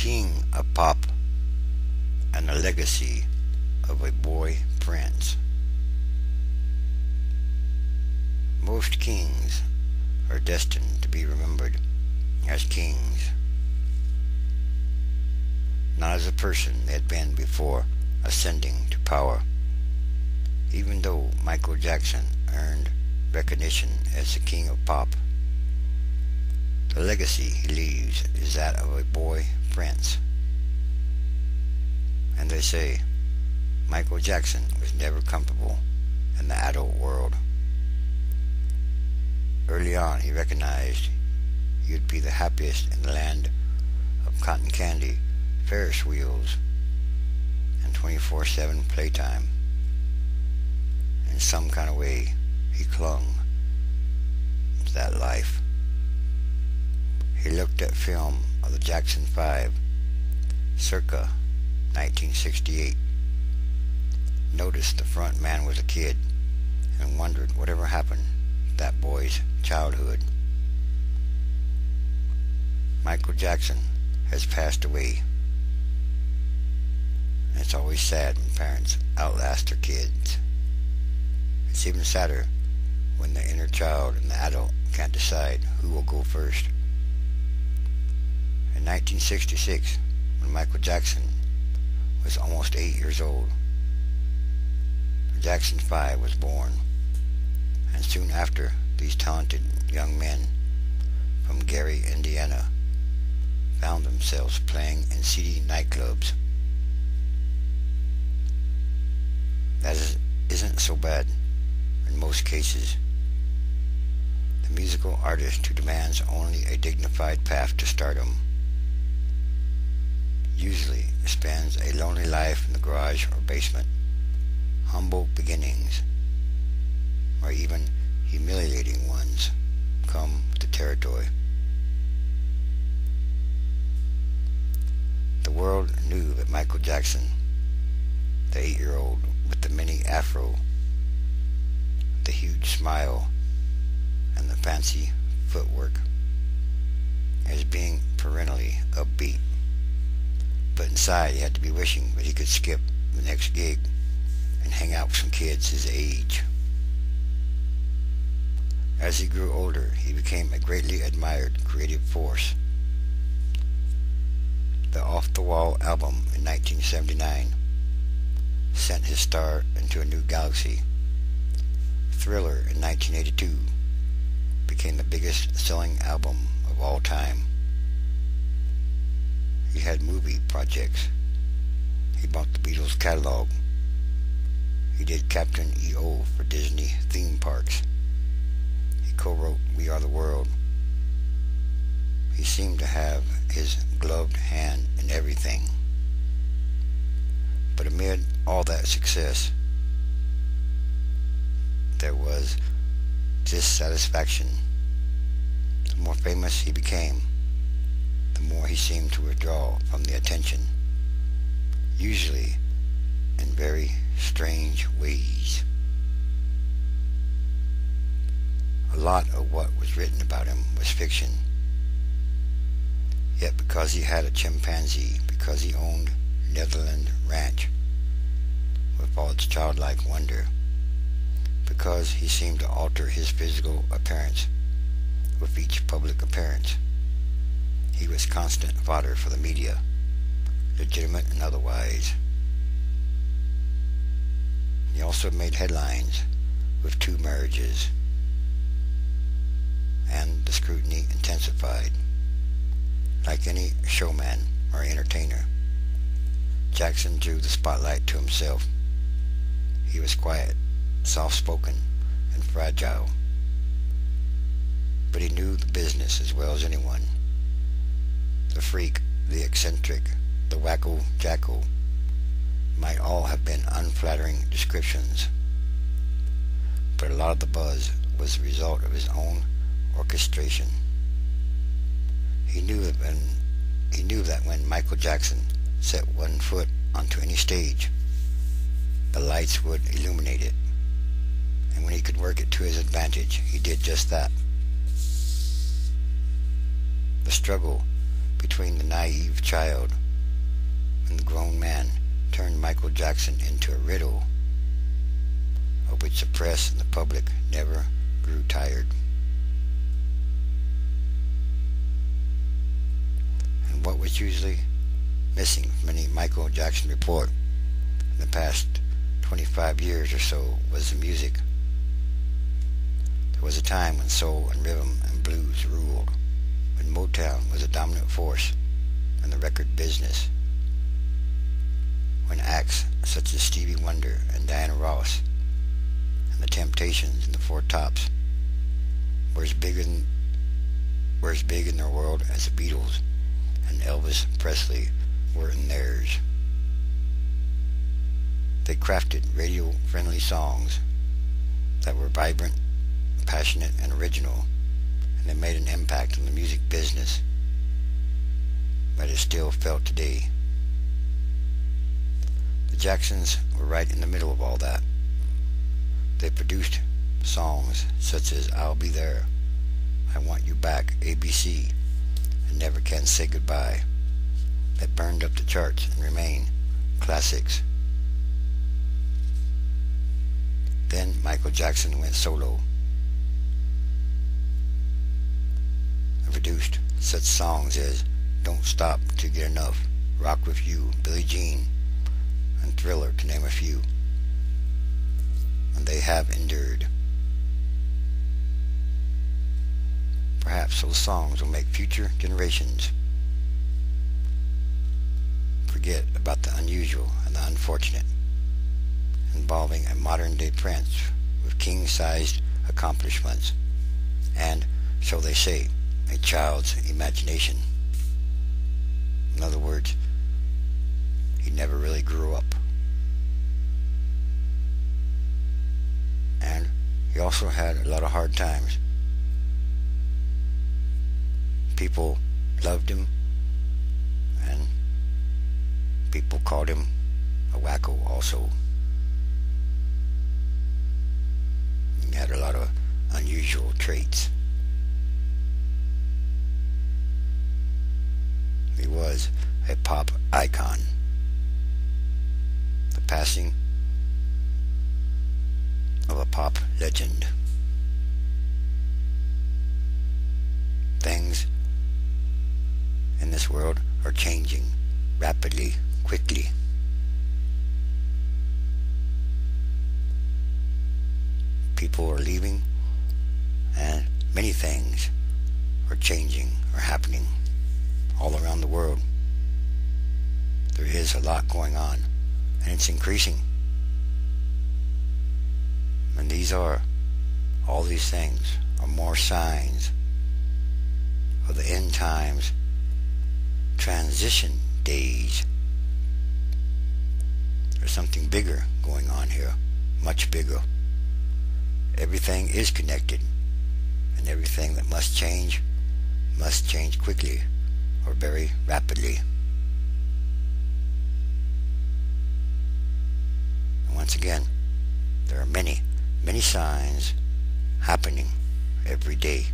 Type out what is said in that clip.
king of pop and the legacy of a boy prince. Most kings are destined to be remembered as kings, not as a person they had been before ascending to power. Even though Michael Jackson earned recognition as the king of pop, the legacy he leaves is that of a boy prince. And they say Michael Jackson was never comfortable in the adult world. Early on he recognized he would be the happiest in the land of cotton candy, Ferris wheels, and 24/7 playtime. In some kind of way he clung to that life. He looked at film of the Jackson 5 circa 1968, noticed the front man was a kid, and wondered whatever happened to that boy's childhood. Michael Jackson has passed away, and it's always sad when parents outlast their kids. It's even sadder when the inner child and the adult can't decide who will go first. In 1966, when Michael Jackson was almost 8 years old, the Jackson 5 was born, and soon after, these talented young men from Gary, Indiana, found themselves playing in seedy nightclubs. That isn't so bad in most cases. The musical artist who demands only a dignified path to stardom usually spends a lonely life in the garage or basement. Humble beginnings, or even humiliating ones, come with the territory. The world knew that Michael Jackson, the 8-year-old with the mini afro, the huge smile, and the fancy footwork, as being perennially upbeat. But inside he had to be wishing that he could skip the next gig and hang out with some kids his age. As he grew older, he became a greatly admired creative force. The Off the Wall album in 1979 sent his star into a new galaxy. Thriller in 1982 became the biggest selling album of all time. He had movie projects. He bought the Beatles catalog. He did Captain EO for Disney theme parks. He co-wrote We Are the World. He seemed to have his gloved hand in everything. But amid all that success, there was dissatisfaction. The more famous he became, the more he seemed to withdraw from the attention, usually in very strange ways. A lot of what was written about him was fiction. Yet because he had a chimpanzee, because he owned Netherland Ranch with all its childlike wonder, because he seemed to alter his physical appearance with each public appearance, he was constant fodder for the media, legitimate and otherwise. He also made headlines with 2 marriages, and the scrutiny intensified. Like any showman or entertainer, Jackson drew the spotlight to himself. He was quiet, soft-spoken, and fragile, but he knew the business as well as anyone. The freak, the eccentric, the wacko-jacko might all have been unflattering descriptions, but a lot of the buzz was the result of his own orchestration. He knew that when Michael Jackson set one foot onto any stage, the lights would illuminate it, and when he could work it to his advantage, he did just that. The struggle between the naive child and the grown man turned Michael Jackson into a riddle of which the press and the public never grew tired. And what was usually missing from any Michael Jackson report in the past 25 years or so was the music. There was a time when soul and rhythm and blues ruled, when Motown was a dominant force in the record business, when acts such as Stevie Wonder and Diana Ross and the Temptations and the Four Tops were as big in their world as the Beatles and Elvis Presley were in theirs. They crafted radio-friendly songs that were vibrant, passionate, and original, and they made an impact on the music business that is still felt today. The Jacksons were right in the middle of all that. They produced songs such as I'll Be There, I Want You Back, ABC, and Never Can Say Goodbye, that burned up the charts and remain classics. Then Michael Jackson went solo and produced such songs as Don't Stop to Get Enough, Rock With You, Billie Jean, and Thriller, to name a few. And they have endured. Perhaps those songs will make future generations forget about the unusual and the unfortunate, involving a modern-day prince with king-sized accomplishments and, so they say, a child's imagination. In other words, he never really grew up. And he also had a lot of hard times. People loved him, and people called him a wacko also. He had a lot of unusual traits. He was a pop icon. The passing of a pop legend. Things in this world are changing rapidly, quickly. People are leaving, and many things are changing or happening all around the world. There is a lot going on, and it's increasing. And all these things are more signs of the end times transition days. There's something bigger going on here, much bigger. Everything is connected, and everything that must change quickly or very rapidly. And once again, there are many signs happening every day.